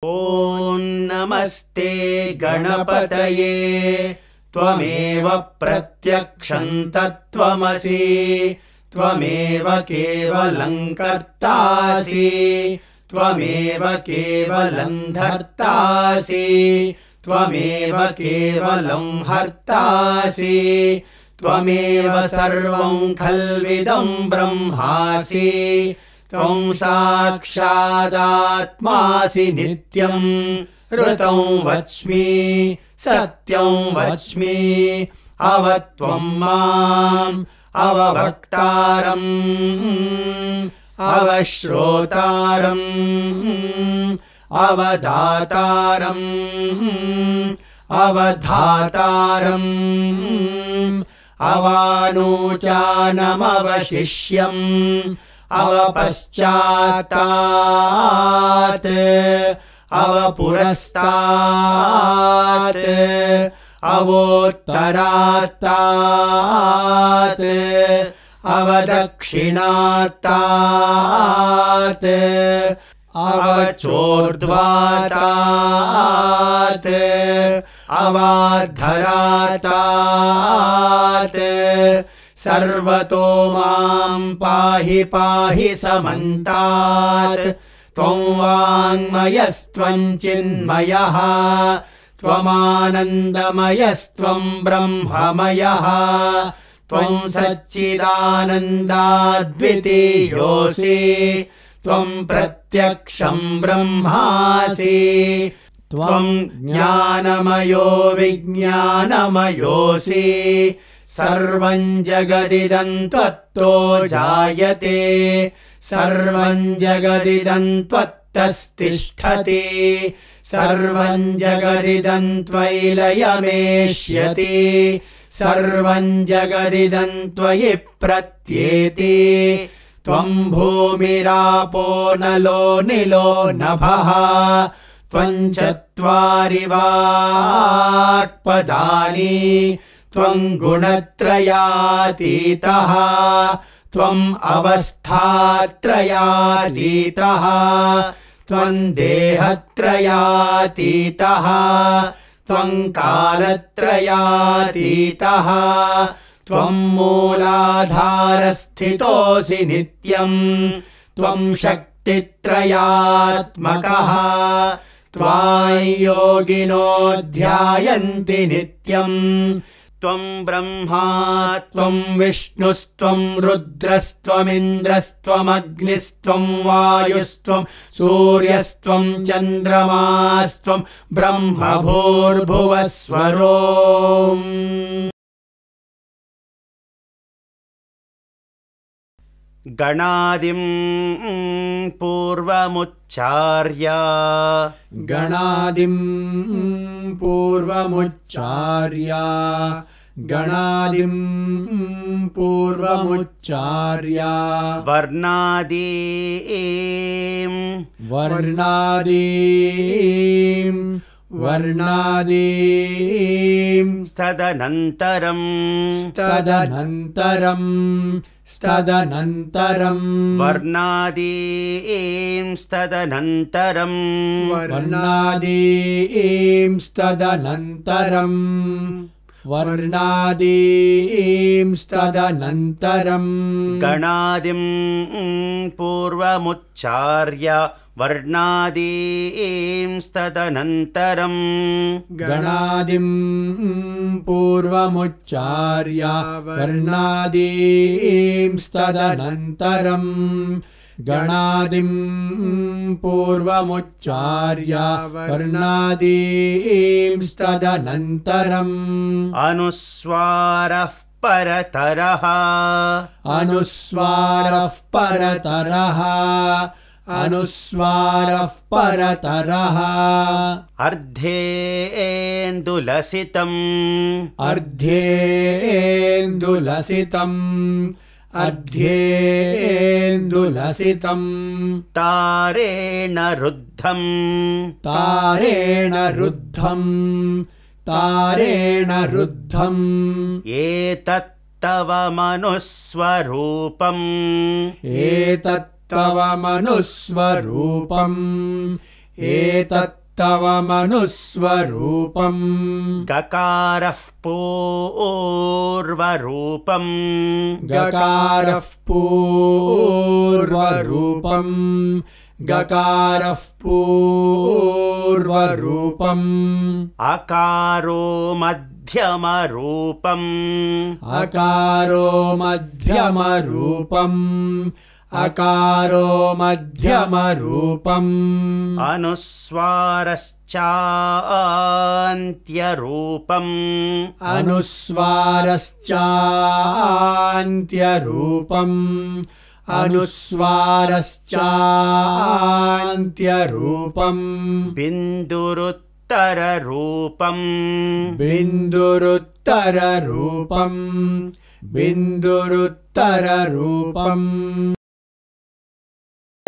ॐ नमस्ते गणपतये त्वमेव प्रत्यक्षं तत्त्वमसि त्वमेव केवलं कर्तासि त्वमेव केवलं धर्तासि त्वमेव केवलं हर्तासि त्वमेव सर्वं खल्विदं ब्रह्मासि त्वं साक्षादात्मासि नित्यं ऋतं वच्मि सत्यं वच्मि अवत्वं माम् अववक्तारम् अवश्रोतारम् अवदातारम् अवधातारम् अवानोचानमवशिष्यम् अवपश्चात्तात् अवपुरस्तात् अवोत्तरात्तात् अवदक्षिणात्तात् अवचोर्ध्वातात् अवाद्धरातात् सर्वतो मां पाहि पाहि समन्तात् त्वं वाङ्मयस्त्वं चिन्मयः त्वमानन्दमयस्त्वं ब्रह्ममयः त्वं सच्चिदानन्दाद्वितीयोऽसि त्वं प्रत्यक्षं ब्रह्मासि त्वं ज्ञानमयो विज्ञानमयोऽसि सर्वं जगदिदं त्वत्तो जायते सर्वं जगदिदं त्वत्तस्तिष्ठति सर्वं जगदिदं त्वयि लयमेष्यति सर्वं जगदिदं त्वयि प्रत्येति त्वं भूमिरापो नलो निलो नभः त्वं चत्वारि वाक्पदानि त्वं गुणत्रयातीतः त्वं अवस्थात्रयातीतः त्वं देहत्रयातीतः त्वं कालत्रयातीतः त्वं मूलाधारस्थितोऽसि नित्यं त्वं शक्तित्रयात्मकः त्वां योगिनो ध्यायन्ति नित्यं त्वं ब्रह्मा त्वं विष्णुस्त्वं रुद्रस्त्वमिन्द्रस्त्वमग्निस्त्वं वायुस्त्वं सूर्यस्त्वं चन्द्रमास्त्वं ब्रह्मभूर्भुवस्वरोम् गणादिं पूर्वमुच्चार्य गणादिं पूर्वमुच्चार्य गणादिं पूर्वमुच्चार्य वर्णादीं वर्णादीं तदनन्तरं वर्णादीं तदनन्तरं गणादिं पूर्वमुच्चार्य वर्णादीं तदनन्तरं गणादिं पूर्वमुच्चार्य वर्णादीं तदनन्तरं गणादिं पूर्वमुच्चार्य वर्णादीं तदनन्तरम् अनुस्वारः परतरः अनुस्वारः परतरः अर्ध्येन्दुलसितं तारेण रुद्धं एतत्तव मनुस्वरूपम् तव मनुस्वरूपम् एतत्तव मनुस्वरूपम् गकारः पूर्वरूपम् गकारः पूर्वरूपम् गकारः पूर्वरूपम् अकारो मध्यमरूपम् अकारो मध्यमरूपम् अकारो मध्यमरूपम् अनुस्वारश्चान्त्यरूपम् अनुस्वारश्चान्त्यरूपम् अनुस्वारश्चान्त्यरूपम् बिन्दुरुत्तररूपम् बिन्दुरुत्तररूपम् बिन्दुरुत्तररूपम्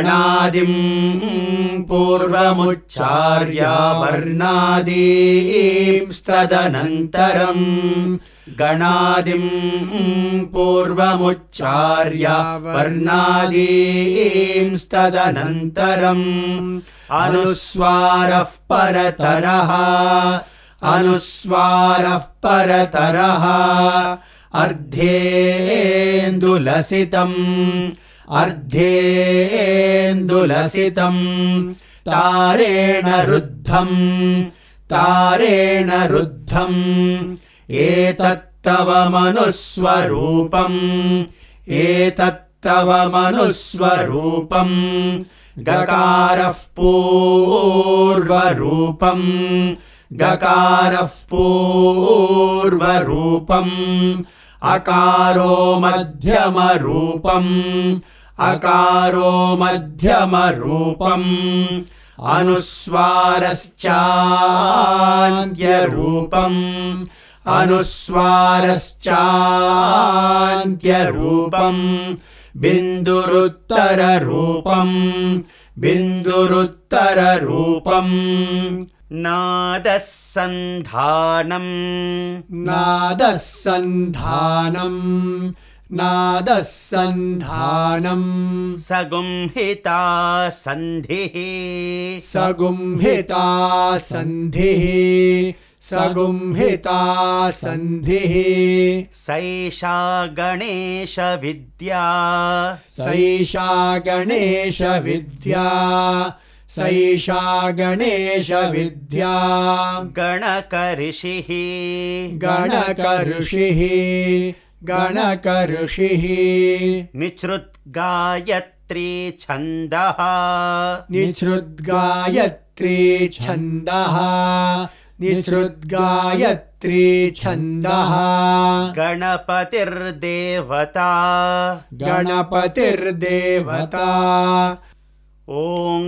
गणादिम् पूर्वमुच्चार्य वर्णादींस्तदनन्तरम् गणादिम् पूर्वमुच्चार्य वर्णादींस्तदनन्तरम् अनुस्वारः परतरः अनुस्वारः परतरः अर्धेन्दुलसितम् अर्धेन्दुलसितम् तारेण रुद्धम् तारेण रुद्धम् एतत्तव मनुस्वरूपम् एतत्तव मनुस्वरूपम् गकारः पूर्वरूपम् गकारः पूर्वरूपम् अकारो मध्यमरूपम् अकारो मध्यमरूपम् अनुस्वारश्चान्त्यरूपम् अनुस्वारश्चान्त्यरूपम् बिन्दुरुत्तररूपम् बिन्दुरुत्तररूपम् नादस्सन्धानम् नादस्सन्धानम् नादस्सन्धानम् सगुंहिता सन्धिः सगुंहिता सन्धिः सगुंहिता सन्धिः सैषा गणेशविद्या सैषा गणेशविद्या सैषा गणेशविद्या गणकऋषिः गणकऋषिः गणकऋषिः निच्छ्रुद्गायत्री छन्दः निच्छ्रुद्गायत्री छन्दः निच्छ्रुद्गायत्री छन्दः गणपतिर्देवता गणपतिर्देवता ॐ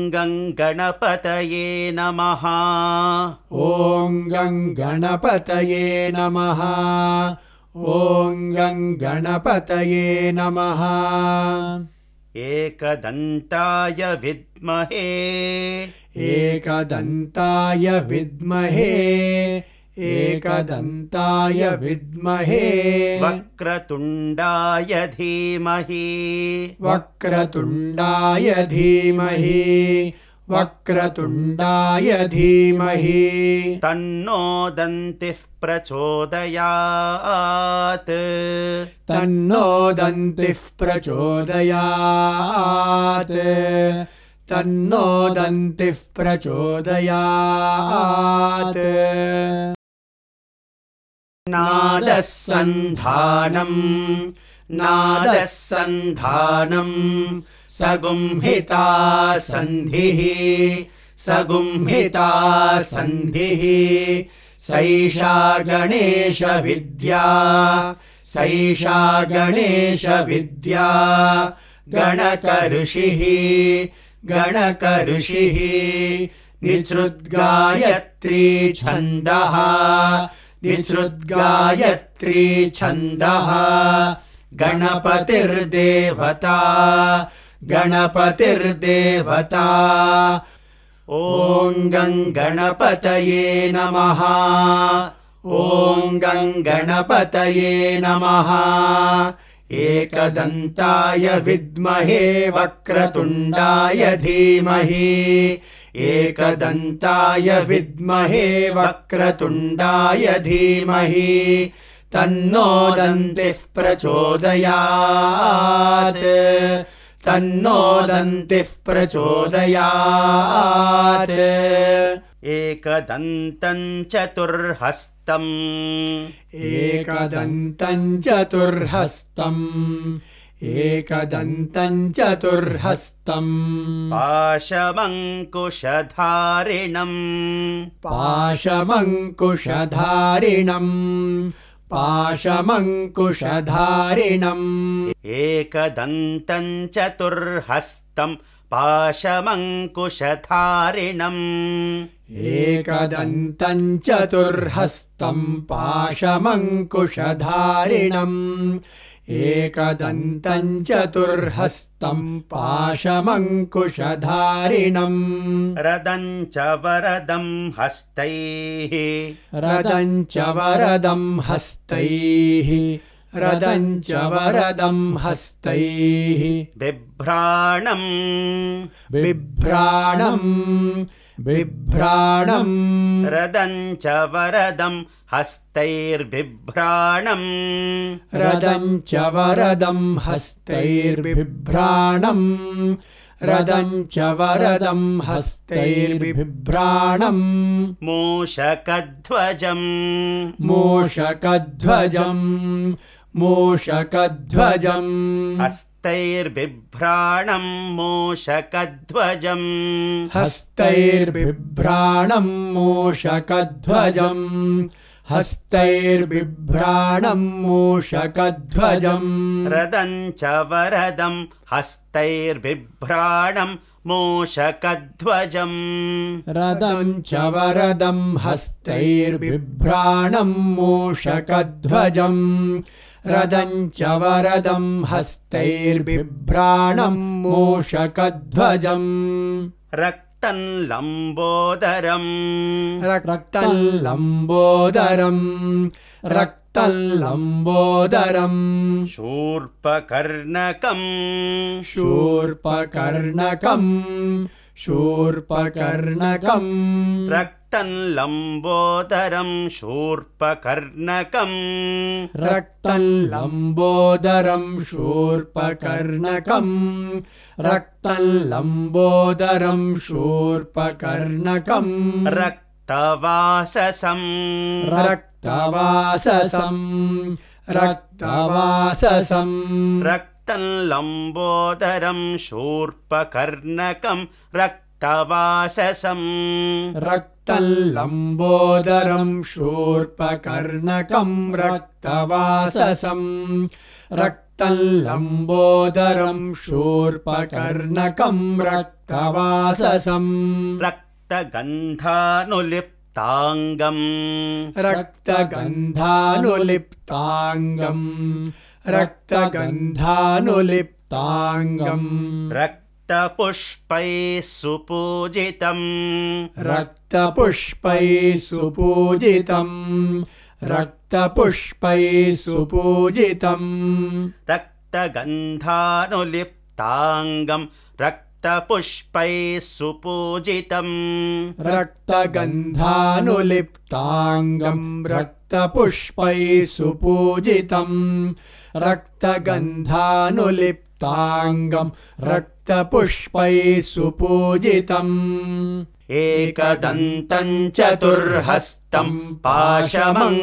गणपतये नमः ॐ गणपतये नमः ॐ गणपतये नमः एकदन्ताय विद्महे एकदन्ताय विद्महे एकदन्ताय विद्महे वक्रतुण्डाय धीमहि वक्रतुण्डाय धीमहि वक्रतुण्डाय धीमहि तन्नो दन्तिः प्रचोदयात् तन्नो दन्तिः प्रचोदयात् तन्नो दन्तिः प्रचोदयात् नादस्सन्धानम् नादस्सन्धानम् सगुंहिता सन्धिः सगुंहिता सन्धिः सैषा गणेशविद्या सैषा गणेशविद्या गणकऋषिः गणकऋषिः निच्छ्रुद्गायत्री छन्दः निच्छ्रुद्गायत्री छन्दः गणपतिर्देवता गणपतिर्देवता ॐ गणपतये नमः ॐ गणपतये नमः एकदन्ताय विद्महे वक्रतुण्डाय धीमहि एकदन्ताय विद्महे वक्रतुण्डाय धीमहि तन्नो दन्तिः प्रचोदयात् तन्नो दन्तिः प्रचोदयात् एकदन्तं चतुर्हस्तम् एकदन्तं चतुर्हस्तम् एकदन्तं चतुर्हस्तम् पाशमङ्कुशधारिणम् पाशमङ्कुशधारिणम् पाशमङ्कुशधारिणम् एकदन्तं चतुर्हस्तं पाशमङ्कुशधारिणम् एकदन्तं चतुर्हस्तं पाशमङ्कुशधारिणम् एकदन्तं चतुर्हस्तं पाशमङ्कुशधारिणम् रदं च वरदं हस्तैः रदं च वरदं हस्तैः रदं च वरदं हस्तैः बिभ्राणम् बिभ्राणम् बिभ्राणम् रदं च वरदं हस्तैर्बिभ्राणम् रदं च वरदं हस्तैर्बिभ्राणम् रदं च वरदं हस्तैर्बिभ्राणम् मूषकध्वजम् मूषकध्वजम् मूषकध्वजम् हस्तैर्बिभ्राणम् मूषकध्वजम् हस्तैर्बिभ्राणम् मूषकध्वजम् हस्तैर्बिभ्राणम् मूषकध्वजम् रदं च वरदं हस्तैर्बिभ्राणम् मूषकध्वजम् रदं च वरदं हस्तैर्बिभ्राणम् मूषकध्वजम् रदं च वरदं हस्तैर्बिभ्राणम् मूषकध्वजम् रक्तं लम्बोदरम् रक्तं लम्बोदरम् रक्तं लम्बोदरम् शूर्पकर्णकम् शूर्पकर्णकम् शूर्पकर्णकम् रक्तं लम्बोदरम् शूर्पकर्णकम् रक्तं लम्बोदरम् शूर्पकर्णकम् रक्तं लम्बोदरम् शूर्पकर्णकम् रक्तवाससम् रक्तवाससम् रक्तवाससम् रक्तं लम्बोदरम् शूर्पकर्णकम् रक्तवाससम् रक्तं लम्बोदरम् शूर्पकर्णकम् रक्तवाससम् रक्तं लम्बोदरम् शूर्पकर्णकम् रक्तवाससम् रक्तगन्धानुलिप्ताङ्गम् रक्तगन्धानुलिप्ताङ्गम् रक्तगन्धानुलिप्ताङ्गम् रक्तपुष्पैः सुपूजितम् रक्तपुष्पैः सुपूजितम् रक्तपुष्पैः सुपूजितम् रक्तगन्धानुलिप्ताङ्गम् रक्तपुष्पैः सुपूजितम् रक्तगन्धानुलिप्ताङ्गम् रक्तपुष्पैः सुपूजितम् रक्तगन्धानुलिप्ताङ्गम् रक्तपुष्पैः सुपूजितम् एकदन्तं चतुर्हस्तं पाशमङ्कुशधारिणम्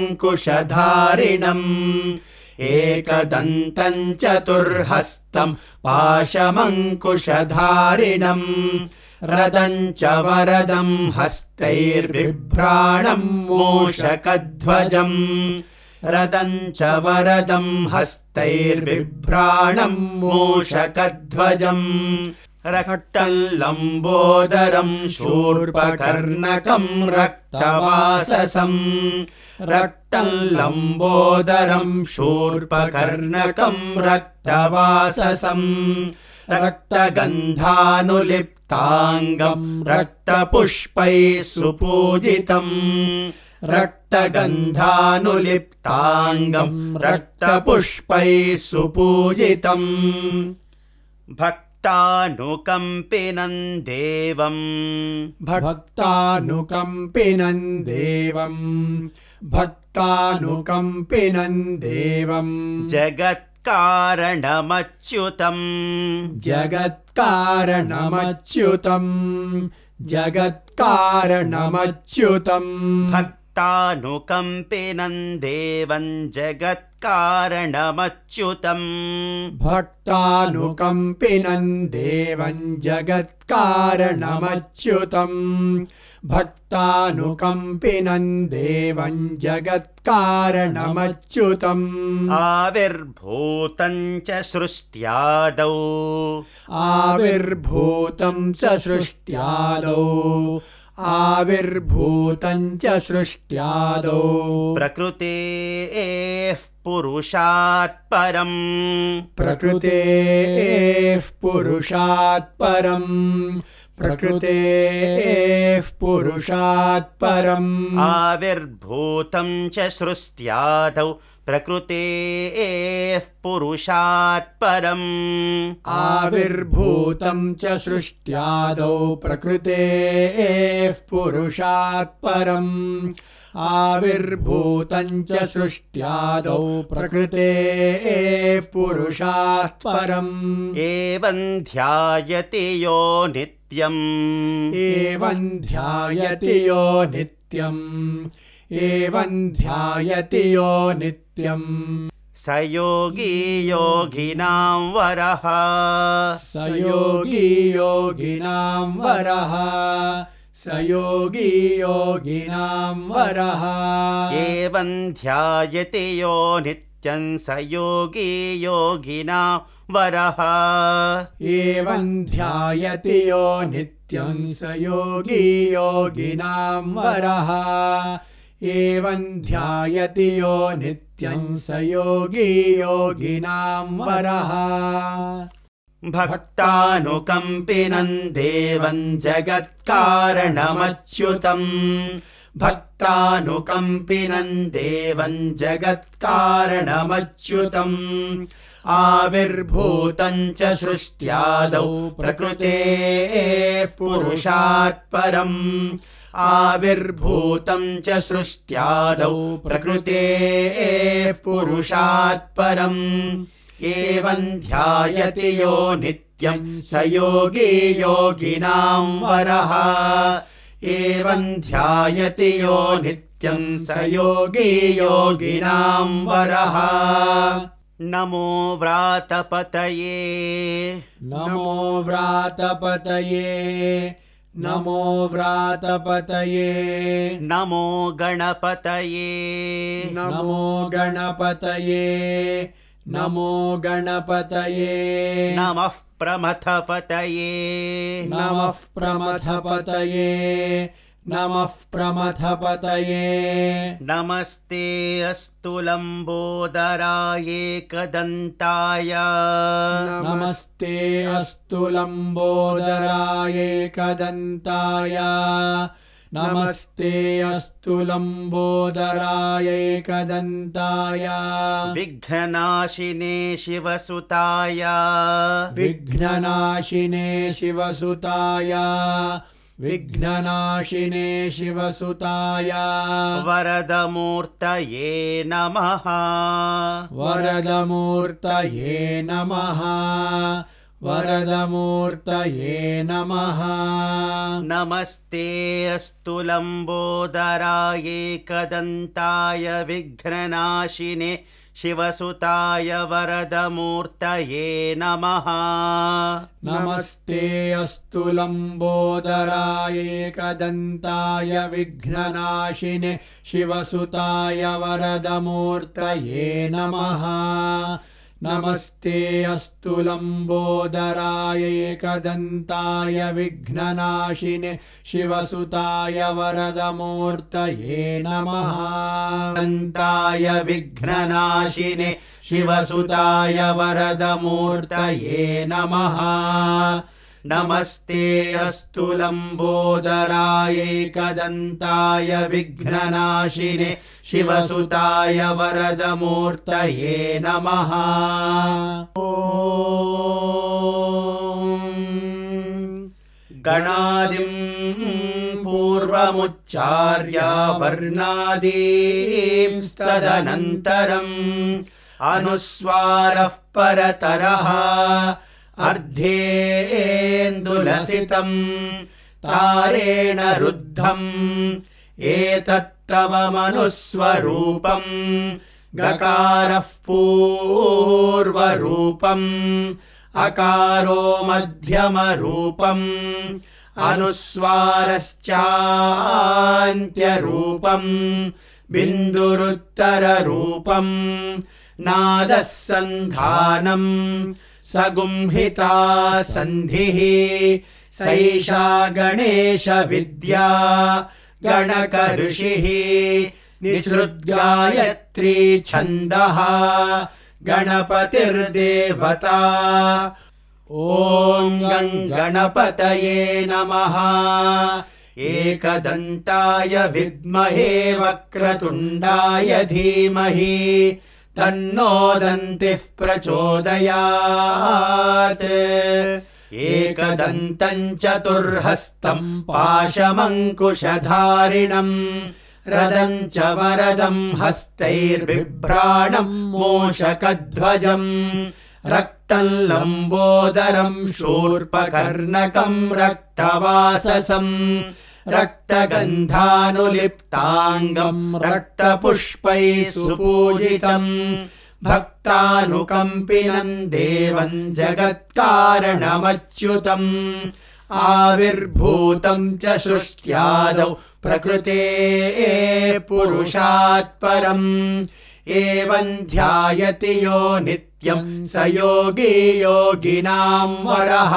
एकदन्तं चतुर्हस्तं पाशमङ्कुशधारिणम् रदं च वरदं हस्तैर्बिभ्राणम् मूषकध्वजम् रदं च वरदं हस्तैर्बिभ्राणम् मूषकध्वजम् रक्तं लम्बोदरं शूर्पकर्णकं रक्तवाससम् रक्तं लम्बोदरं शूर्पकर्णकं रक्तवाससम् रक्तगन्धानुलिप्ताङ्गं रक्तपुष्पैः सुपूजितम् रक्तगन्धानुलिप्ताङ्गं रक्तपुष्पैः सुपूजितम् भक्त भक्तानुकम्पिनं देवं भक्तानुकम्पिनं देवं भक्तानुकम्पिनं देवं जगत्कारणमच्युतं जगत्कारणमच्युतं जगत्कारणमच्युतं भक्तानुकम्पिनं देवं जगत्कारणमच्युतं भक्तानुकम्पिनं देवं जगत्कारणमच्युतं भक्तानुकम्पिनं देवं जगत्कारणमच्युतम् आविर्भूतं च सृष्ट्यादौ आविर्भूतं च सृष्ट्यादौ आविर्भूतं च सृष्ट्यादौ प्रकृतेः पुरुषात् परं प्रकृतेः पुरुषात् परं प्रकृतेः पुरुषात् परम् आविर्भूतं च सृष्ट्यादौ प्रकृतेः पुरुषात् परम् आविर्भूतं च सृष्ट्यादौ प्रकृतेः पुरुषात् परम् आविर्भूतं च सृष्ट्यादौ प्रकृतेः पुरुषात् परम् एवं ध्यायति यो नित्यम् एवं ध्यायति यो नित्यम् एवं ध्यायति यो नित्यम् स योगी योगिनां वरः स योगी योगिनां वरः स योगी योगिनां वरः एवं ध्यायति यो नित्यं स योगी योगिनां वरः एवं ध्यायति यो नित्यं स योगी योगिनां वरः एवं ध्यायति यो नित्यं स योगी योगिनां वरः भक्तानुकम्पिनं देवं जगत्कारणमच्युतं भक्तानुकम्पिनं देवं जगत्कारणमच्युतम् आविर्भूतं च सृष्ट्यादौ प्रकृतेः पुरुषात् परम् आविर्भूतं च सृष्ट्यादौ प्रकृतेः पुरुषात् परम् एवं ध्यायति यो नित्यं स योगी योगिनां वरः एवं ध्यायति यो नित्यं स योगी योगिनां वरः नमो व्रातपतये नमो व्रातपतये नमो व्रातपतये नमो गणपतये नमो गणपतये नमो गणपतये नमः प्रमथपतये नमः प्रमथपतये नमः प्रमथपतये नमस्ते अस्तु लम्बोदराय एकदन्ताय नमस्ते अस्तु लम्बोदराय एकदन्ताय नमस्ते अस्तु लम्बोदराय एकदन्ताय विघ्ननाशिने शिवसुताय विघ्ननाशिने शिवसुताय विघ्ननाशिने शिवसुताय वरदमूर्तये नमः वरदमूर्तये नमः वरदमूर्तये नमः नमस्ते अस्तु लम्बोदराय एकदन्ताय विघ्ननाशिने शिवसुताय वरदमूर्तये नमः नमस्ते अस्तु लम्बोदराय एकदन्ताय विघ्ननाशिने शिवसुताय वरदमूर्तये नमः नमस्ते अस्तु लम्बोदराय एकदन्ताय विघ्ननाशिने शिवसुताय वरदमूर्तये नमः दन्ताय विघ्ननाशिने शिवसुताय वरदमूर्तये नमः नमस्ते अस्तु लम्बोदराय एकदन्ताय विघ्ननाशिने शिवसुताय वरदमूर्तये नमः। ॐ गणादिं पूर्वमुच्चार्य वर्णादींस्तदनन्तरम् अनुस्वारः परतरः अर्धेन्दुलसितम् तारेण रुद्धम् एतत्तव मनुस्वरूपम् गकारः पूर्वरूपम् अकारो मध्यमरूपम् अनुस्वारश्चान्त्यरूपम् बिन्दुरुत्तररूपम् नादः सन्धानम् सगुंहिता सन्धिः सैषा गणेश विद्या गणक ऋषिः निसृद्गायत्री छन्दः गणपतिर्देवता ॐ गणपतये नमः एकदन्ताय विद्महे वक्रतुण्डाय धीमहि तन्नो दन्तिः प्रचोदयात् एकदन्तम् चतुर्हस्तम् पाशमङ्कुशधारिणम् रदम् च वरदम् हस्तैर्बिभ्राणम् मूषकध्वजम् रक्तम् लम्बोदरम् शूर्पकर्णकम् रक्तवाससम् रक्तगन्धानुलिप्ताङ्गम् रक्तपुष्पैः सुपूजितम् भक्तानुकम्पिनम् देवम् जगत्कारणमच्युतम् आविर्भूतम् च सृष्ट्यादौ प्रकृतेः पुरुषात् परम् एवम् ध्यायति यो नित्यम् स योगी योगिनाम् वरः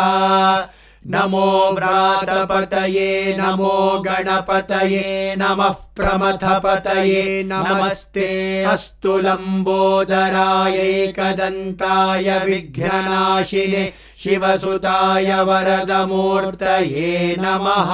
नमो व्रातपतये नमो गणपतये नमः प्रमथपतये नमस्ते अस्तु लम्बोदराय एकदन्ताय विघ्ननाशिने शिवसुताय वरदमूर्तये नमः।